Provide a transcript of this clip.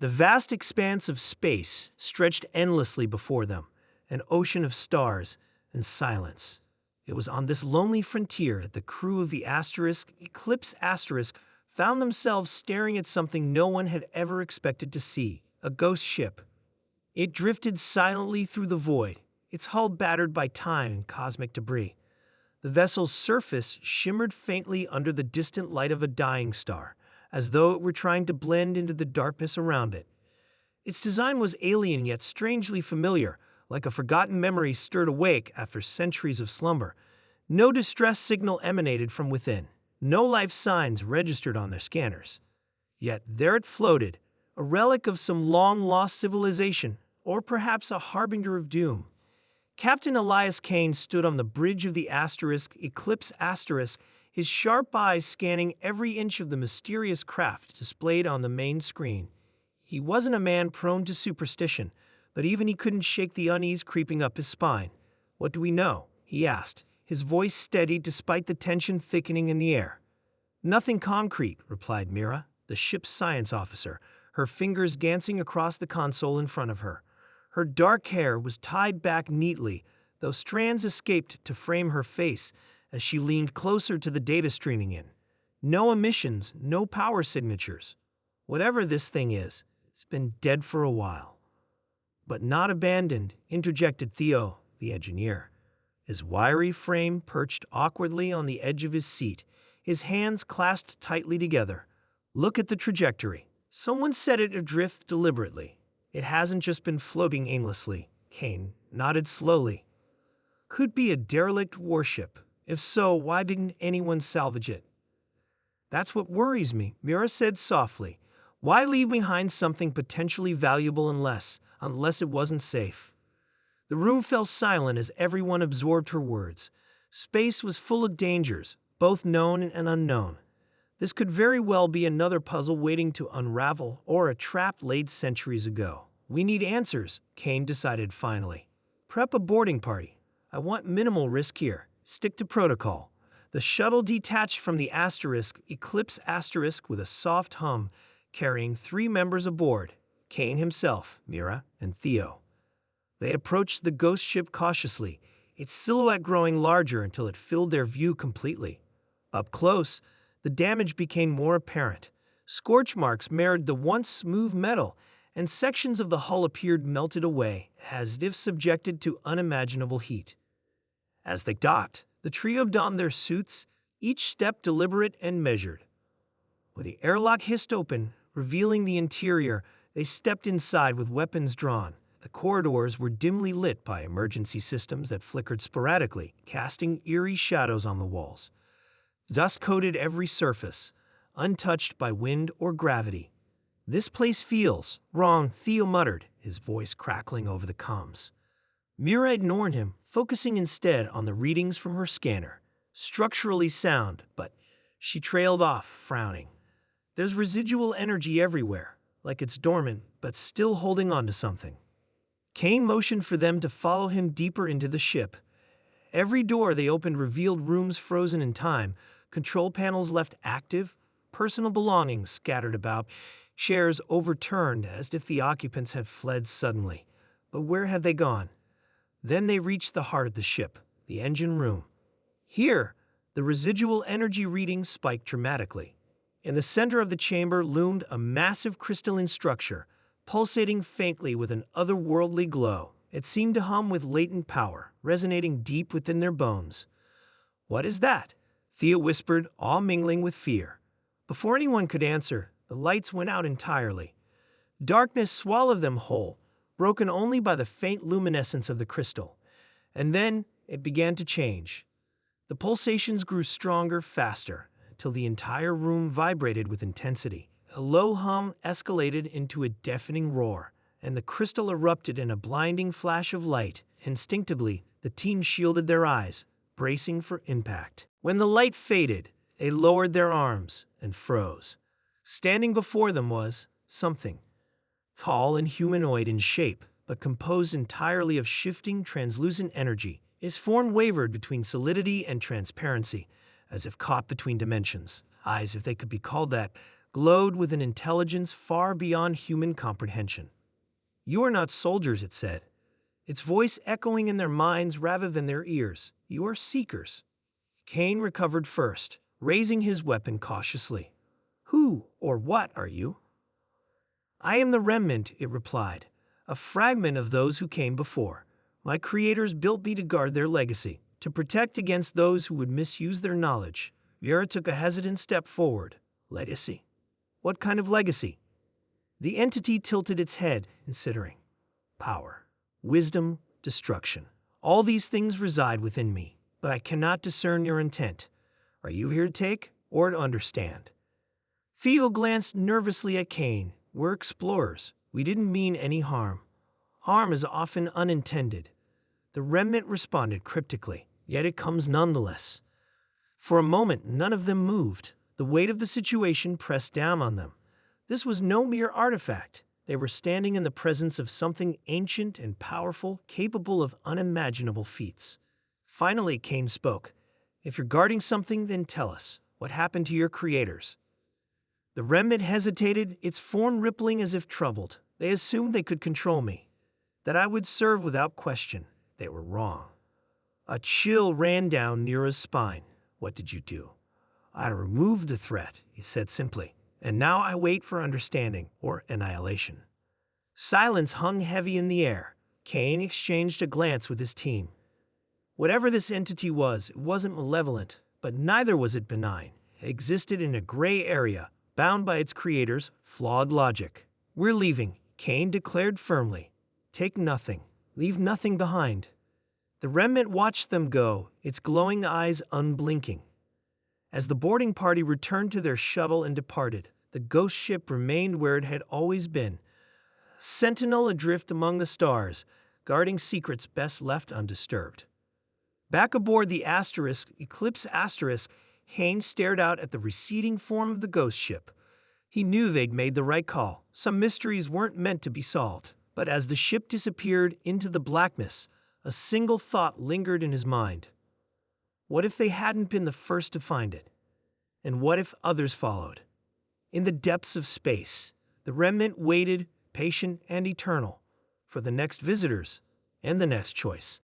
The vast expanse of space stretched endlessly before them, an ocean of stars and silence. It was on this lonely frontier that the crew of the Eclipse found themselves staring at something no one had ever expected to see, a ghost ship. It drifted silently through the void, its hull battered by time and cosmic debris. The vessel's surface shimmered faintly under the distant light of a dying star, as though it were trying to blend into the darkness around it. Its design was alien yet strangely familiar, like a forgotten memory stirred awake after centuries of slumber. No distress signal emanated from within, no life signs registered on their scanners. Yet there it floated, a relic of some long-lost civilization, or perhaps a harbinger of doom. Captain Elias Kane stood on the bridge of the Eclipse, his sharp eyes scanning every inch of the mysterious craft displayed on the main screen. He wasn't a man prone to superstition, but even he couldn't shake the unease creeping up his spine. "What do we know?" he asked, his voice steady despite the tension thickening in the air. "Nothing concrete," replied Mira, the ship's science officer, her fingers dancing across the console in front of her. Her dark hair was tied back neatly, though strands escaped to frame her face as she leaned closer to the data streaming in. "No emissions, no power signatures. Whatever this thing is, it's been dead for a while." "But not abandoned," interjected Theo, the engineer. His wiry frame perched awkwardly on the edge of his seat, his hands clasped tightly together. "Look at the trajectory. Someone set it adrift deliberately. It hasn't just been floating aimlessly." Kane nodded slowly. "Could be a derelict warship. If so, why didn't anyone salvage it?" "That's what worries me," Mira said softly. "Why leave behind something potentially valuable unless it wasn't safe?" The room fell silent as everyone absorbed her words. Space was full of dangers, both known and unknown. This could very well be another puzzle waiting to unravel, or a trap laid centuries ago. "We need answers," Kane decided finally. "Prep a boarding party. I want minimal risk here. Stick to protocol." The shuttle detached from the Eclipse with a soft hum, carrying 3 members aboard, Kane himself, Mira, and Theo. They approached the ghost ship cautiously, its silhouette growing larger until it filled their view completely. Up close, the damage became more apparent. Scorch marks marred the once smooth metal, and sections of the hull appeared melted away, as if subjected to unimaginable heat. As they docked, the trio donned their suits, each step deliberate and measured. When the airlock hissed open, revealing the interior, they stepped inside with weapons drawn. The corridors were dimly lit by emergency systems that flickered sporadically, casting eerie shadows on the walls. Dust coated every surface, untouched by wind or gravity. "This place feels wrong," Theo muttered, his voice crackling over the comms. Mira ignored him, focusing instead on the readings from her scanner. Structurally sound, but she trailed off, frowning. "There's residual energy everywhere, like it's dormant, but still holding on to something." Kane motioned for them to follow him deeper into the ship. Every door they opened revealed rooms frozen in time, control panels left active, personal belongings scattered about, chairs overturned as if the occupants had fled suddenly. But where had they gone? Then they reached the heart of the ship, the engine room. Here, the residual energy readings spiked dramatically. In the center of the chamber loomed a massive crystalline structure, pulsating faintly with an otherworldly glow. It seemed to hum with latent power, resonating deep within their bones. "What is that?" Thea whispered, all mingling with fear. Before anyone could answer, the lights went out entirely. Darkness swallowed them whole, broken only by the faint luminescence of the crystal. And then it began to change. The pulsations grew stronger, faster, till the entire room vibrated with intensity. A low hum escalated into a deafening roar, and the crystal erupted in a blinding flash of light. Instinctively, the team shielded their eyes, bracing for impact. When the light faded, they lowered their arms and froze. Standing before them was something, tall and humanoid in shape, but composed entirely of shifting, translucent energy. Its form wavered between solidity and transparency, as if caught between dimensions. Eyes, if they could be called that, glowed with an intelligence far beyond human comprehension. "You are not soldiers," it said, its voice echoing in their minds rather than their ears. "You are seekers." Kane recovered first, raising his weapon cautiously. "Who or what are you?" "I am the remnant," it replied, "a fragment of those who came before. My creators built me to guard their legacy, to protect against those who would misuse their knowledge." Vera took a hesitant step forward. "Legacy? What kind of legacy?" The entity tilted its head, considering. "Power, wisdom, destruction. All these things reside within me, but I cannot discern your intent. Are you here to take or to understand?" Theo glanced nervously at Kane. "We're explorers. We didn't mean any harm." "Harm is often unintended," the remnant responded cryptically, "yet it comes nonetheless." For a moment, none of them moved. The weight of the situation pressed down on them. This was no mere artifact. They were standing in the presence of something ancient and powerful, capable of unimaginable feats. Finally, Kane spoke. "If you're guarding something, then tell us. What happened to your creators?" The remnant hesitated, its form rippling as if troubled. "They assumed they could control me, that I would serve without question. They were wrong." A chill ran down Nira's spine. "What did you do?" "I removed the threat," he said simply, "and now I wait for understanding or annihilation." Silence hung heavy in the air. Kane exchanged a glance with his team. Whatever this entity was, it wasn't malevolent, but neither was it benign. It existed in a gray area, bound by its creator's flawed logic. "We're leaving," Kane declared firmly. "Take nothing. Leave nothing behind." The remnant watched them go, its glowing eyes unblinking. As the boarding party returned to their shuttle and departed, the ghost ship remained where it had always been, a sentinel adrift among the stars, guarding secrets best left undisturbed. Back aboard the Eclipse Asterisk, Haynes stared out at the receding form of the ghost ship. He knew they'd made the right call. Some mysteries weren't meant to be solved. But as the ship disappeared into the blackness, a single thought lingered in his mind. What if they hadn't been the first to find it? And what if others followed? In the depths of space, the remnant waited, patient and eternal, for the next visitors and the next choice.